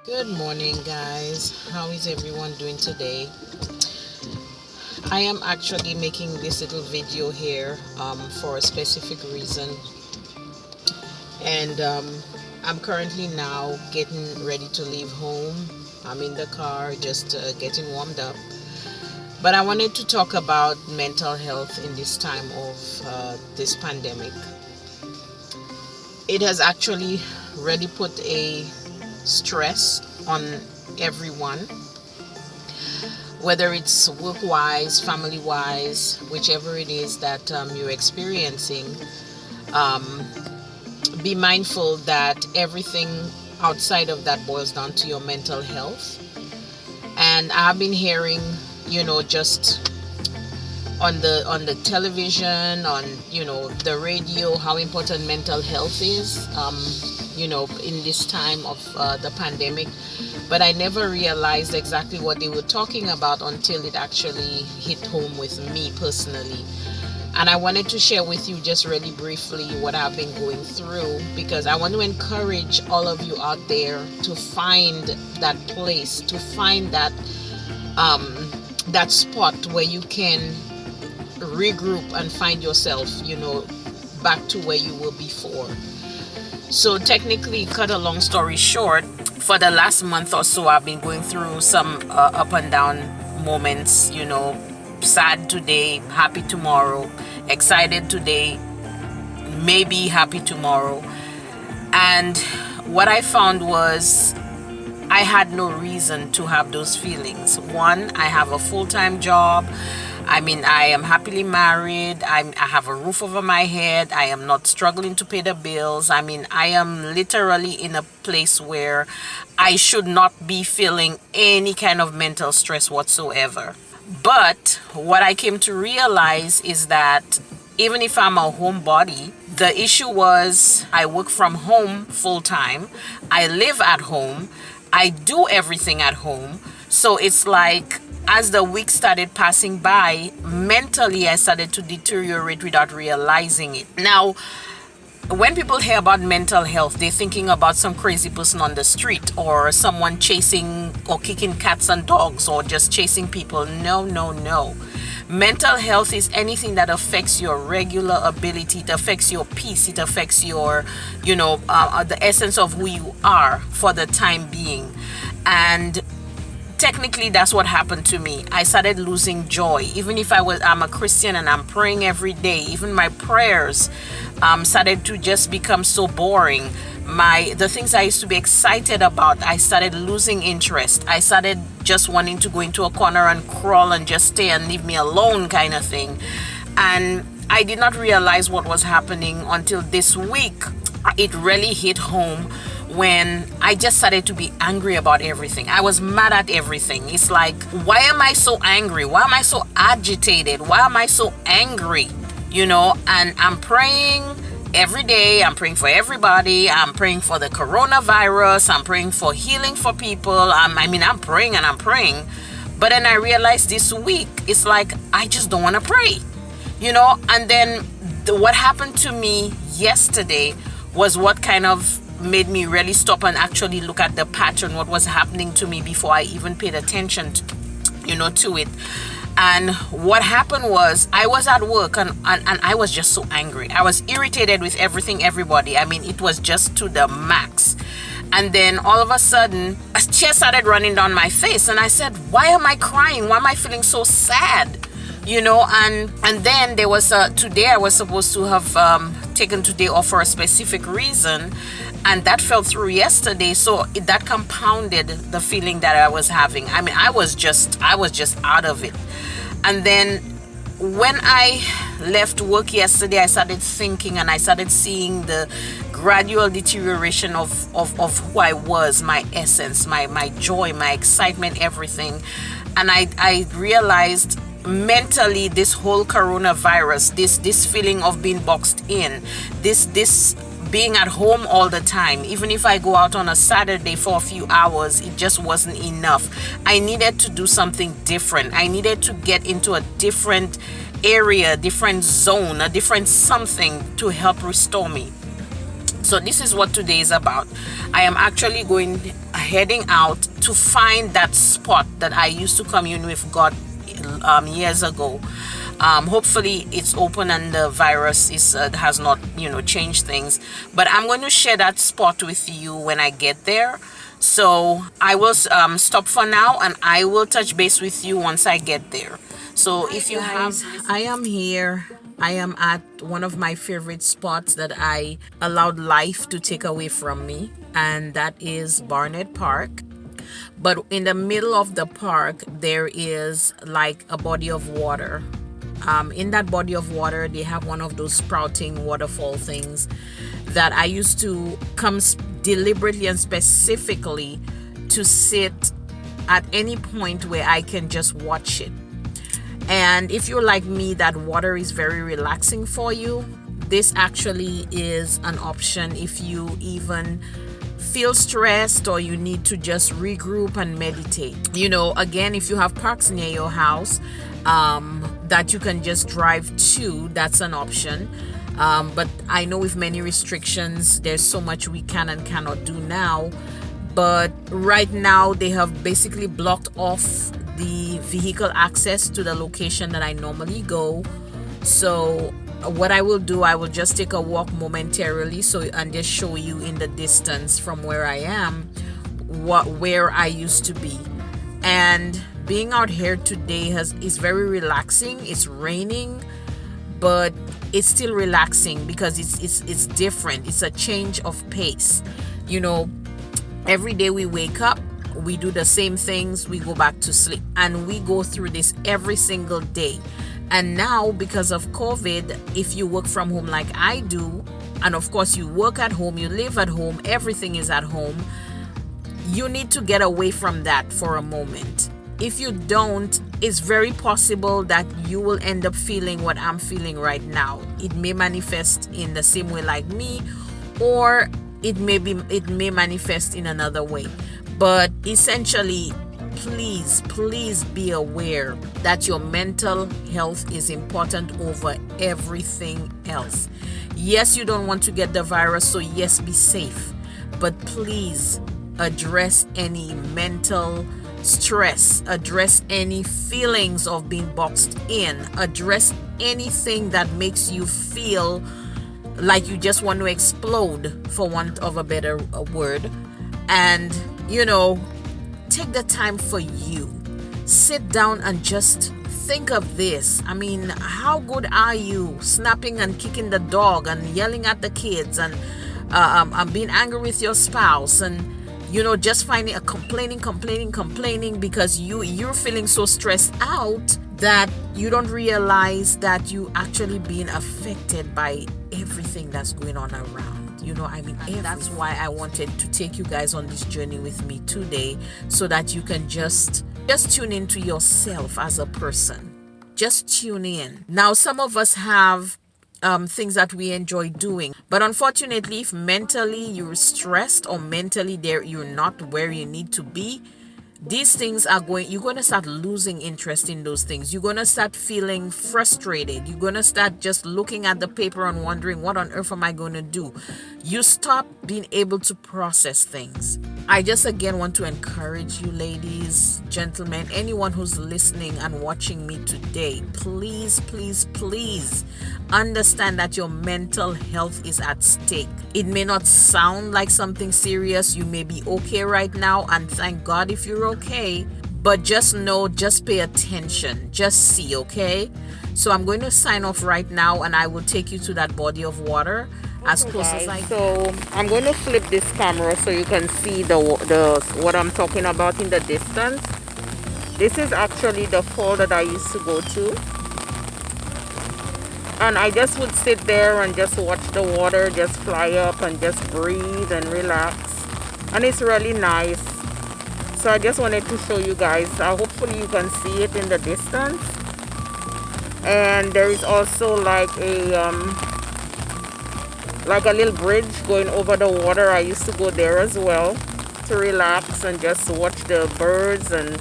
Good morning, guys. How is everyone doing today? I am actually making this little video here for a specific reason, and I'm currently now getting ready to leave home. I'm in the car just getting warmed up. But I wanted to talk about mental health in this time of this pandemic. It has actually really put a stress on everyone, whether it's work wise, family wise, whichever it is that you're experiencing. Um, be mindful that everything outside of that boils down to your mental health. And I've been hearing, just on the television, on the radio, how important mental health is. In this time of the pandemic, but I never realized exactly what they were talking about until it actually hit home with me personally. And I wanted to share with you just really briefly what I've been going through, because I want to encourage all of you out there to find that place, to find that spot where you can regroup and find yourself, back to where you were before. So technically, cut a long story short, for the last month or so, I've been going through some up and down moments. Sad today, happy tomorrow, excited today, maybe happy tomorrow. And what I found was I had no reason to have those feelings. One, I have a full-time job. I am happily married. I have a roof over my head. I am not struggling to pay the bills. I am literally in a place where I should not be feeling any kind of mental stress whatsoever. But what I came to realize is that even if I'm a homebody, the issue was I work from home full time. I live at home. I do everything at home. So it's like, as the week started passing by, mentally I started to deteriorate without realizing it. Now, when people hear about mental health, they're thinking about some crazy person on the street or someone chasing or kicking cats and dogs or just chasing people. No, no, no. Mental health is anything that affects your regular ability. It affects your peace. It affects your, the essence of who you are for the time being. And technically that's what happened to me. I started losing joy. Even if I'm a Christian and I'm praying every day, even my prayers started to just become so boring. The things I used to be excited about, I started losing interest. I started just wanting to go into a corner and crawl and just stay and leave me alone, kind of thing. And I did not realize what was happening until this week. It really hit home when I just started to be angry about everything. I was mad at everything. It's like, why am I so angry? Why am I so agitated? Why am I so angry? And I'm praying every day. I'm praying for everybody. I'm praying for the coronavirus. I'm praying for healing for people. I'm praying and I'm praying. But then I realized this week, it's like, I just don't want to pray, And then what happened to me yesterday was what kind of made me really stop and actually look at the pattern, what was happening to me before I even paid attention to it. And what happened was I was at work and I was just so angry. I was irritated with everybody. It was just to the max. And then all of a sudden, a tear started running down my face. And I said, why am I crying? Why am I feeling so sad? And then there was today I was supposed to have taken today off for a specific reason. And that fell through yesterday, so that compounded the feeling that I was having. I was just out of it. And then when I left work yesterday, I started thinking and I started seeing the gradual deterioration of who I was, my essence, my joy, my excitement, everything. And I realized mentally this whole coronavirus, this feeling of being boxed in, this being at home all the time, even if I go out on a Saturday for a few hours, it just wasn't enough. I needed to do something different. I needed to get into a different area, different zone, a different something to help restore me. So this is what today is about. I am actually heading out to find that spot that I used to commune with God years ago. Hopefully it's open and the virus has not changed things, but I'm going to share that spot with you when I get there. So I will stop for now, and I will touch base with you once I get there. So if you have, I am here. I am at one of my favorite spots that I allowed life to take away from me, and that is Barnett Park. But in the middle of the park, there is like a body of water. In that body of water, they have one of those sprouting waterfall things that I used to come deliberately and specifically to sit at any point where I can just watch it. And if you're like me, that water is very relaxing for you, this actually is an option if you even feel stressed or you need to just regroup and meditate. Again, if you have parks near your house that you can just drive to, that's an option. But I know with many restrictions, there's so much we can and cannot do now. But right now, they have basically blocked off the vehicle access to the location that I normally go. So what I will do, I will just take a walk momentarily and just show you in the distance from where I am where I used to be. And being out here today is very relaxing. It's raining, but it's still relaxing because it's different. It's a change of pace. Every day we wake up, we do the same things, we go back to sleep, and we go through this every single day. And now, because of COVID, if you work from home like I do, and of course you work at home, you live at home, everything is at home, you need to get away from that for a moment. If you don't, it's very possible that you will end up feeling what I'm feeling right now. It may manifest in the same way like me, or it may manifest in another way. But essentially, please be aware that your mental health is important over everything else. Yes, you don't want to get the virus, so yes, be safe. But please address any mental stress, address any feelings of being boxed in, address anything that makes you feel like you just want to explode, for want of a better word. And take the time for you. Sit down and just think of this. I mean, how good are you snapping and kicking the dog and yelling at the kids and being angry with your spouse and just finding a complaining because you're feeling so stressed out that you don't realize that you actually being affected by everything that's going on around. And that's why I wanted to take you guys on this journey with me today, so that you can just tune into yourself as a person. Just tune in. Now, some of us have things that we enjoy doing, but unfortunately, if mentally you're stressed or mentally you're not where you need to be, these things you're going to start losing interest in those things. You're going to start feeling frustrated. You're going to start just looking at the paper and wondering, what on earth am I going to do? You stop being able to process things. I just again want to encourage you, ladies, gentlemen, anyone who's listening and watching me today, please understand that your mental health is at stake. It may not sound like something serious. You may be okay right now, and thank God if you're okay, but just know, just pay attention, just see, okay? So I'm going to sign off right now, and I will take you to that body of water as close as I can. So I'm going to flip this camera so you can see the what I'm talking about in the distance. This is actually the fall that I used to go to, and I just would sit there and just watch the water just fly up and just breathe and relax, and it's really nice. So I just wanted to show you guys. Hopefully you can see it in the distance. And there is also like a little bridge going over the water. I used to go there as well to relax and just watch the birds, and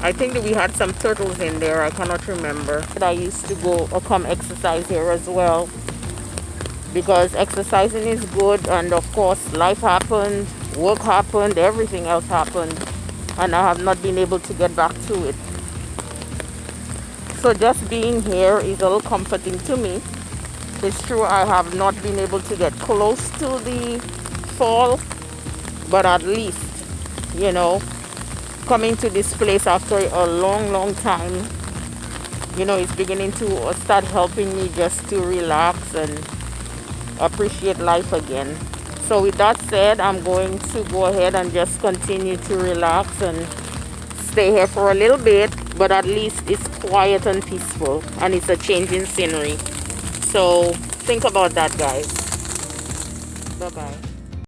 I think that we had some turtles in there. I cannot remember. But I used to go or come exercise here as well. because exercising is good, and of course life happened, work happened, everything else happened, and I have not been able to get back to it. So just being here is a little comforting to me. It's true I have not been able to get close to the fall, but at least, you know, coming to this place after a long time, it's beginning to start helping me just to relax and appreciate life again. So with that said, I'm going to go ahead and just continue to relax and stay here for a little bit, but at least it's quiet and peaceful and it's a change in scenery. So think about that, guys. Bye bye.